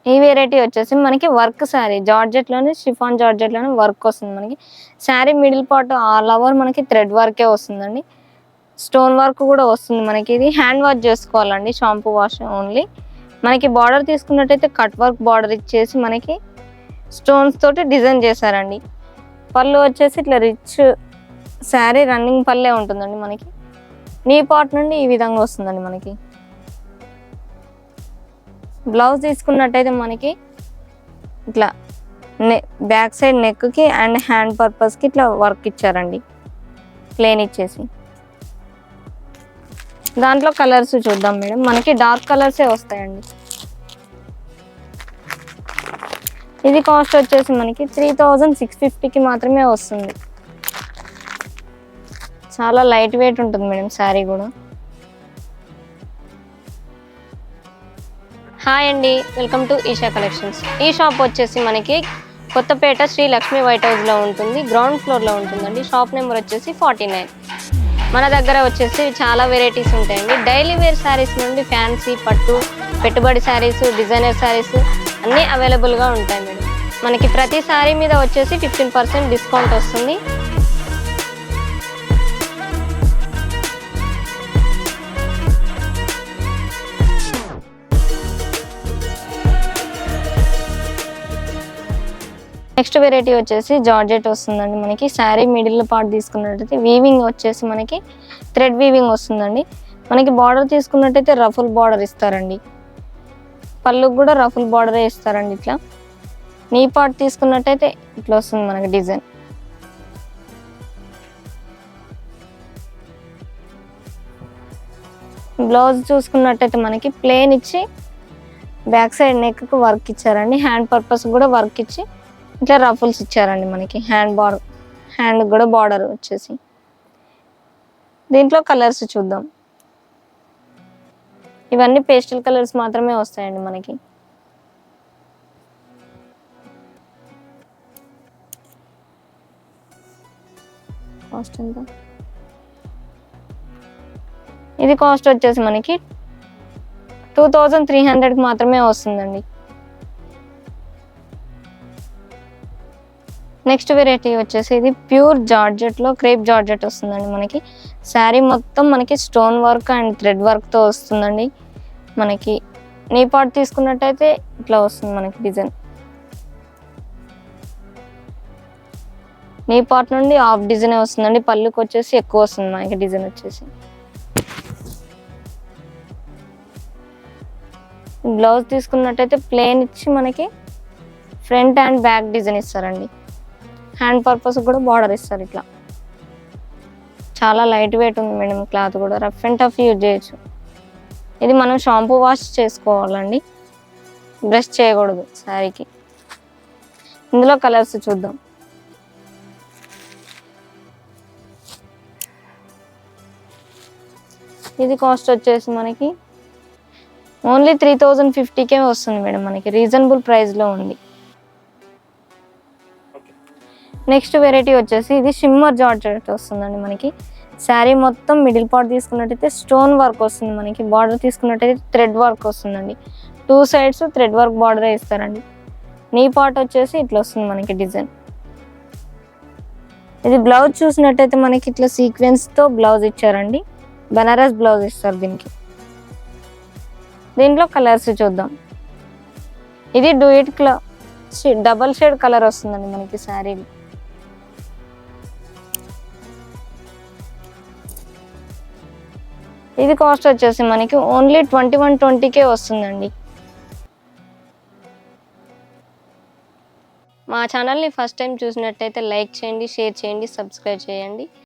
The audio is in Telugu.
ఈ వెరైటీ వచ్చేసి మనకి వర్క్ శారీ జార్జెట్లోనే షిఫాన్ జార్జెట్లోనే వర్క్ వస్తుంది మనకి. Sari middle part all over మనకి థ్రెడ్ వర్కే వస్తుందండి. స్టోన్ వర్క్ కూడా వస్తుంది మనకి. ఇది హ్యాండ్ వాష్ చేసుకోవాలండి, షాంపూ వాష్ ఓన్లీ. మనకి బార్డర్ తీసుకున్నట్టయితే కట్ వర్క్ బార్డర్ ఇచ్చేసి మనకి స్టోన్స్ తోటి డిజైన్ చేశారండి. పళ్ళు వచ్చేసి ఇట్లా రిచ్ శారీ రన్నింగ్ పళ్ళే ఉంటుందండి మనకి. నీ పార్ట్ నుండి ఈ విధంగా వస్తుందండి మనకి. బ్లౌజ్ తీసుకున్నట్టయితే మనకి ఇట్లా బ్యాక్ సైడ్ నెక్కి అండ్ హ్యాండ్ పర్పస్కి ఇట్లా వర్క్ ఇచ్చారండి, ప్లేన్ ఇచ్చేసి. దాంట్లో కలర్స్ చూద్దాం మేడం. మనకి డార్క్ కలర్సే వస్తాయండి. ఇది కాస్ట్ వచ్చేసి మనకి 3650కి మాత్రమే వస్తుంది. చాలా లైట్ వెయిట్ ఉంటుంది మేడం శారీ కూడా. హాయ్ అండి, వెల్కమ్ టు ఈషా కలెక్షన్స్. ఈ షాప్ వచ్చేసి మనకి కొత్తపేట శ్రీ లక్ష్మీ వైట్ హౌస్లో ఉంటుంది, గ్రౌండ్ ఫ్లోర్లో ఉంటుందండి. షాప్ నెంబర్ వచ్చేసి 49. మన దగ్గర వచ్చేసి చాలా వెరైటీస్ ఉంటాయండి. డైలీ వేర్ శారీస్ నుండి ఫ్యాన్సీ, పట్టు, పెట్టుబడి శారీస్, డిజైనర్ శారీస్ అన్నీ అవైలబుల్గా ఉంటాయి మేడం. మనకి ప్రతి శారీ మీద వచ్చేసి 15% డిస్కౌంట్ వస్తుంది. నెక్స్ట్ వెరైటీ వచ్చేసి జార్జెట్ వస్తుందండి మనకి. శారీ మిడిల్ పార్ట్ తీసుకున్నట్టయితే వీవింగ్ వచ్చేసి మనకి థ్రెడ్ వీవింగ్ వస్తుందండి. మనకి బార్డర్ తీసుకున్నట్టయితే రఫుల్ బార్డర్ ఇస్తారండి. పళ్ళుకు కూడా రఫుల్ బార్డరే ఇస్తారండి. ఇట్లా నీ పార్ట్ తీసుకున్నట్టయితే ఇట్లా వస్తుంది మనకి డిజైన్. బ్లౌజ్ చూసుకున్నట్టయితే మనకి ప్లేన్ ఇచ్చి బ్యాక్ సైడ్ నెక్కు వర్క్ ఇచ్చారండి. హ్యాండ్ పర్పస్ కూడా వర్క్ ఇచ్చి ఇట్లా రఫుల్స్ ఇచ్చారండి మనకి. హ్యాండ్ కూడా బార్డర్ వచ్చేసి. దీంట్లో కలర్స్ చూద్దాం. ఇవన్నీ పేస్టల్ కలర్స్ మాత్రమే వస్తాయండి మనకి. కాస్ట్ ఎంత? ఇది కాస్ట్ వచ్చేసి మనకి 2300కి మాత్రమే వస్తుందండి. నెక్స్ట్ వెరైటీ వచ్చేసి ఇది ప్యూర్ జార్జెట్లో క్రేప్ జార్జెట్ వస్తుందండి మనకి. శారీ మొత్తం మనకి స్టోన్ వర్క్ అండ్ థ్రెడ్ వర్క్తో వస్తుందండి మనకి. నీ పార్ట్ తీసుకున్నట్టయితే ఇట్లా వస్తుంది మనకి డిజైన్. నీ పార్ట్ నుండి హాఫ్ డిజైన్ వస్తుందండి. పళ్ళుకి వచ్చేసి ఎక్కువ వస్తుంది మనకి డిజైన్ వచ్చేసి. బ్లౌజ్ తీసుకున్నట్టయితే ప్లేన్ ఇచ్చి మనకి ఫ్రంట్ అండ్ బ్యాక్ డిజైన్ ఇస్తారండి. హ్యాండ్ పర్పస్ కూడా బార్డర్ ఇస్తారు ఇట్లా. చాలా లైట్ వెయిట్ ఉంది మేడం. క్లాత్ కూడా రఫ్ అండ్ టఫ్ యూజ్ చేయొచ్చు. ఇది మనం షాంపూ వాష్ చేసుకోవాలండి, బ్రష్ చేయకూడదు శారీకి. ఇందులో కలర్స్ చూద్దాం. ఇది కాస్ట్ వచ్చేసి మనకి ఓన్లీ 3050కే వస్తుంది మేడం మనకి. రీజనబుల్ ప్రైస్లో ఉంది. నెక్స్ట్ వెరైటీ వచ్చేసి ఇది షిమ్మర్ జార్జెట్ వస్తుందండి మనకి. శారీ మొత్తం మిడిల్ పార్ట్ తీసుకున్నట్టయితే స్టోన్ వర్క్ వస్తుంది మనకి. బార్డర్ తీసుకున్నట్టయితే థ్రెడ్ వర్క్ వస్తుందండి. 2 సైడ్స్ థ్రెడ్ వర్క్ బార్డరే ఇస్తారండి. నీ పార్ట్ వచ్చేసి ఇట్లా వస్తుంది మనకి డిజైన్. ఇది బ్లౌజ్ చూసినట్టయితే మనకి ఇట్లా సీక్వెన్స్తో బ్లౌజ్ ఇచ్చారండి. బనారస్ బ్లౌజ్ ఇస్తారు దీనికి. దీంట్లో కలర్స్ చూద్దాం. ఇది డూయిట్ డబల్ షేడ్ కలర్ వస్తుందండి మనకి శారీ. ఇది కాస్ట్ వచ్చేసి మనకి ఓన్లీ 2120కే వస్తుందండి. మా ఛానల్ని ఫస్ట్ టైం చూసినట్టయితే లైక్ చేయండి, షేర్ చేయండి, సబ్స్క్రైబ్ చేయండి.